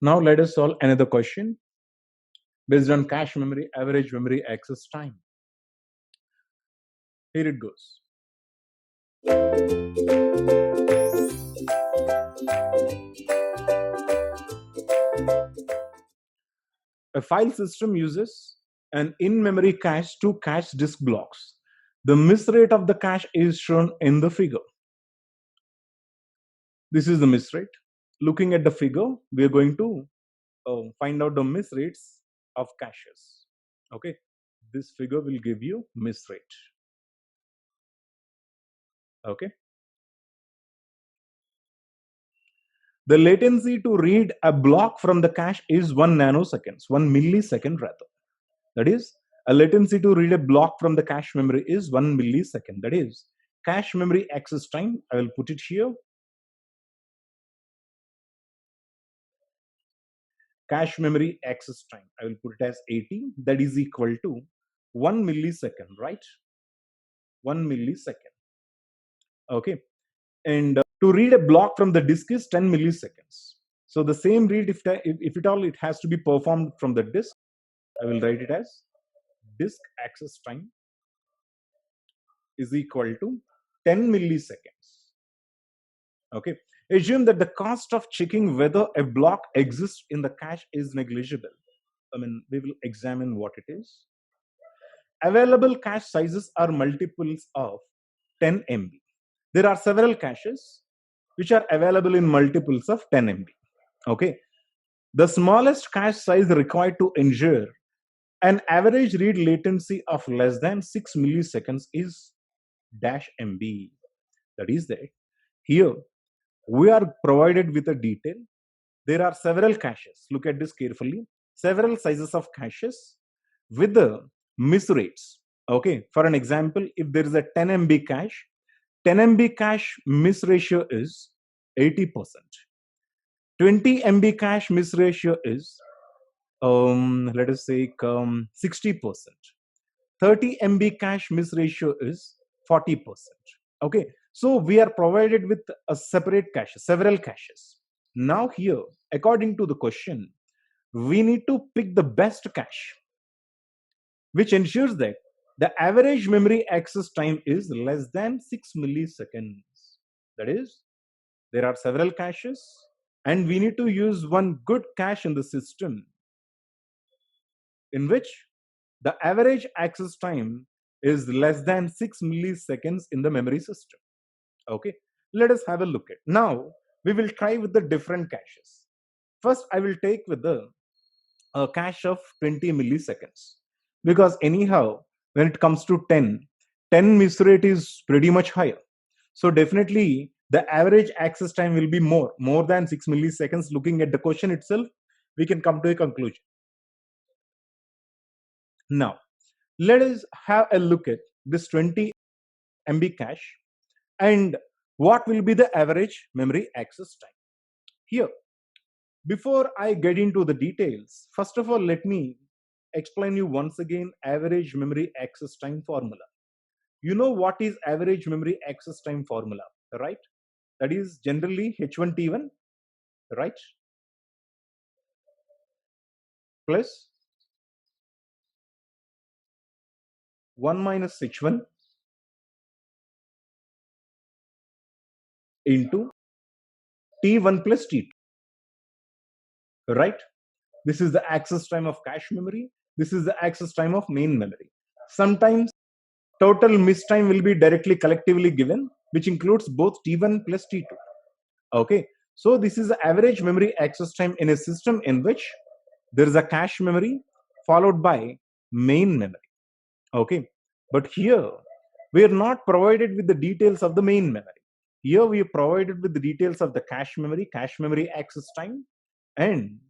Now let us solve another question based on cache memory, average memory access time. Here it goes. A file system uses an in-memory cache to cache disk blocks. The miss rate of the cache is shown in the figure. This is the miss rate. Looking at the figure, we are going to find out the miss rates of caches. Okay, this figure will give you miss rate. Okay, the latency to read a block from the cache is 1 nanoseconds, 1 millisecond rather. That is, a latency to read a block from the cache memory is 1 millisecond. That is, cache memory access time, I will put it here. Cache memory access time, I will put it as 80. That is equal to 1 millisecond, right? 1 millisecond. Okay. And to read a block from the disk is 10 milliseconds. So the same read, if at all it has to be performed from the disk, I will write it as disk access time is equal to 10 milliseconds. Okay. Assume that the cost of checking whether a block exists in the cache is negligible. I mean, we will examine what it is. Available cache sizes are multiples of 10 MB. There are several caches which are available in multiples of 10 MB. Okay. The smallest cache size required to ensure an average read latency of less than 6 milliseconds is dash MB. That is that here we are provided with a detail. There are several caches. Look at this carefully. Several sizes of caches with the miss rates. Okay. For an example, if there is a 10 MB cache, 10 MB cache miss ratio is 80%. 20 MB cache miss ratio is let us say 60%. 30 MB cache miss ratio is 40%. Okay, so we are provided with a separate cache, several caches. Now here, according to the question, we need to pick the best cache, which ensures that the average memory access time is less than 6 milliseconds. That is, there are several caches, and we need to use one good cache in the system in which the average access time is less than 6 milliseconds in the memory system. Okay, let us have a look at. Now, we will try with the different caches. First, I will take with the cache of 20 milliseconds because anyhow, when it comes to 10 miss rate is pretty much higher. So definitely the average access time will be more than 6 milliseconds. Looking at the question itself, we can come to a conclusion. Now, let us have a look at this 20 MB cache and what will be the average memory access time. Here, before I get into the details, first of all, let me explain you once again average memory access time formula. You know what is average memory access time formula, right? That is generally H1T1, right? Plus 1 minus H1 into T1 plus T2, right? This is the access time of cache memory. This is the access time of main memory. Sometimes total miss time will be directly collectively given, which includes both T1 plus T2. Okay, so this is the average memory access time in a system in which there is a cache memory followed by main memory. Okay, but here we are not provided with the details of the main memory. Here we are provided with the details of the cache memory access time. And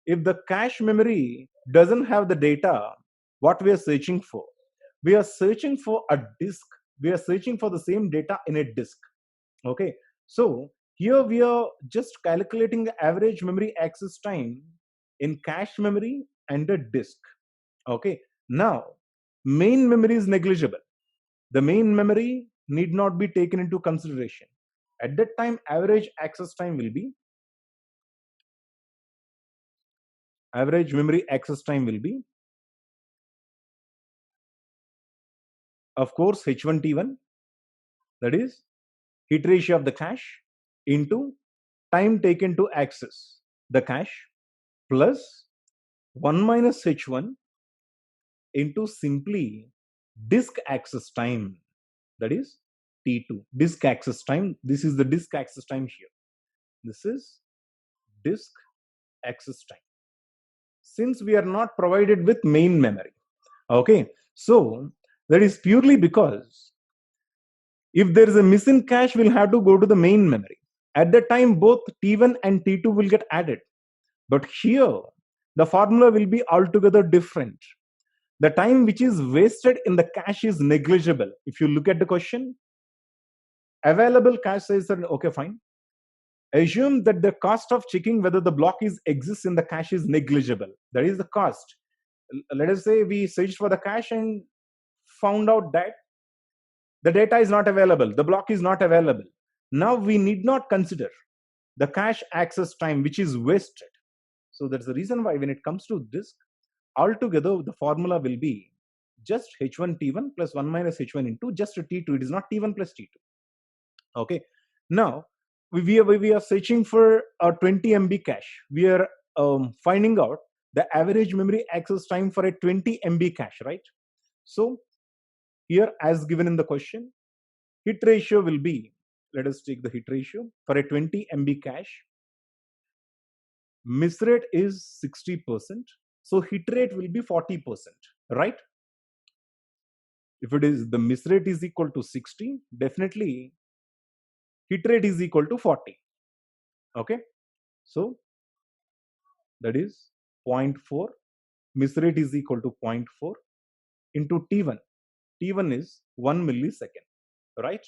if the cache memory doesn't have the data, what we are searching for? We are searching for a disk. We are searching for the same data in a disk. Okay, so here we are just calculating the average memory access time in cache memory and a disk. Okay, now main memory is negligible. The main memory need not be taken into consideration. At that time, average access time will be Average memory access time will be, of course, H1T1, that is heat ratio of the cache into time taken to access the cache plus 1 minus H1 into simply disk access time, that is T2. Disk access time, this is the disk access time here. This is disk access time. Since we are not provided with main memory, okay, so that is purely because if there is a missing cache, we'll have to go to the main memory. At that time, both T1 and T2 will get added. But here, the formula will be altogether different. The time which is wasted in the cache is negligible. If you look at the question, available cache size, okay, fine. Assume that the cost of checking whether the block exists in the cache is negligible. That is the cost. Let us say we searched for the cache and found out that the data is not available, the block is not available. Now we need not consider the cache access time which is wasted. So that's the reason why when it comes to disk, altogether the formula will be just H1 T1 plus 1 minus H1 into just a T2. It is not T1 plus T2. Okay. Now we are searching for a 20 MB cache. We are finding out the average memory access time for a 20 MB cache, right? So here, as given in the question, hit ratio will be, let us take the hit ratio for a 20 MB cache. Miss rate is 60%. So hit rate will be 40%, right? If it is the miss rate is equal to 60, definitely hit rate is equal to 40. Okay. So that is 0.4. Miss rate is equal to 0.4 into T1. T1 is 1 millisecond, right?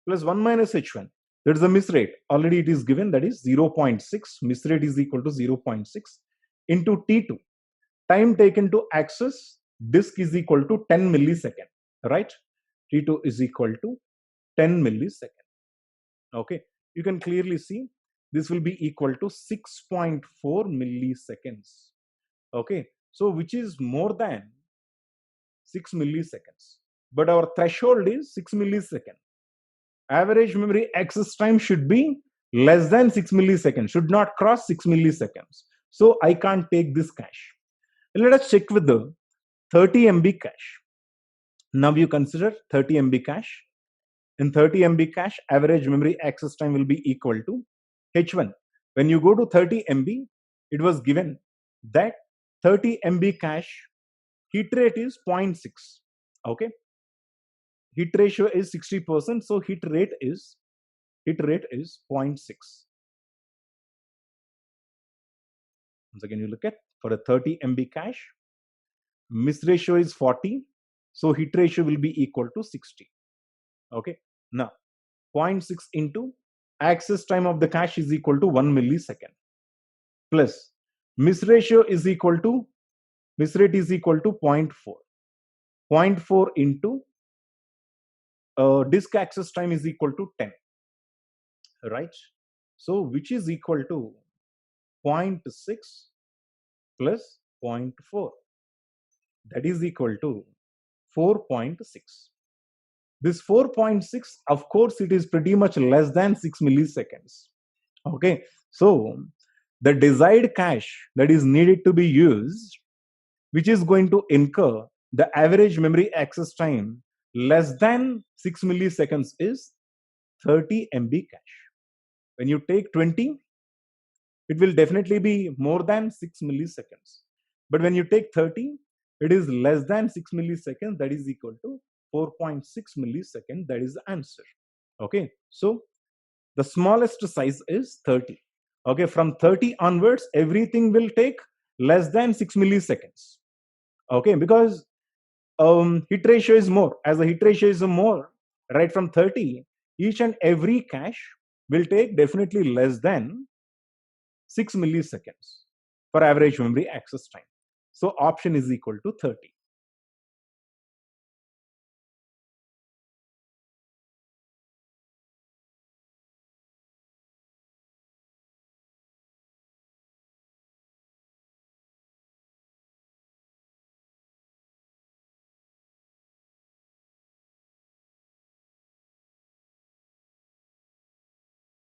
Plus 1 minus H1. That is the miss rate. Already it is given, that is 0.6. Miss rate is equal to 0.6 into T2. Time taken to access disk is equal to 10 millisecond, right? T2 is equal to 10 millisecond. Okay. You can clearly see this will be equal to 6.4 milliseconds. Okay. So which is more than 6 milliseconds. But our threshold is 6 milliseconds. Average memory access time should be less than 6 milliseconds, should not cross 6 milliseconds. So I can't take this cache. Let us check with the 30 MB cache. Now you consider 30 MB cache. In 30 MB cache, average memory access time will be equal to H1. When you go to 30 MB, it was given that 30 MB cache hit rate is 0.6. Okay. Hit ratio is 60%, so hit rate is 0.6. Once again, you look at for a 30 MB cache, miss ratio is 40, so hit ratio will be equal to 60. Okay. Now 0.6 into access time of the cache is equal to 1 millisecond plus miss ratio is equal to, miss rate is equal to 0.4. 0.4 into disk access time is equal to 10, right? So which is equal to 0.6 plus 0.4, that is equal to 4.6. This 4.6, of course, it is pretty much less than 6 milliseconds. Okay, so the desired cache that is needed to be used, which is going to incur the average memory access time less than 6 milliseconds, is 30 MB cache. When you take 20, it will definitely be more than 6 milliseconds. But when you take 30, it is less than 6 milliseconds, that is equal to 4.6 milliseconds, that is the answer. Okay, so the smallest size is 30. Okay, from 30 onwards, everything will take less than 6 milliseconds. Okay, because hit ratio is more. As the hit ratio is more, right from 30, each and every cache will take definitely less than 6 milliseconds for average memory access time. So option is equal to 30.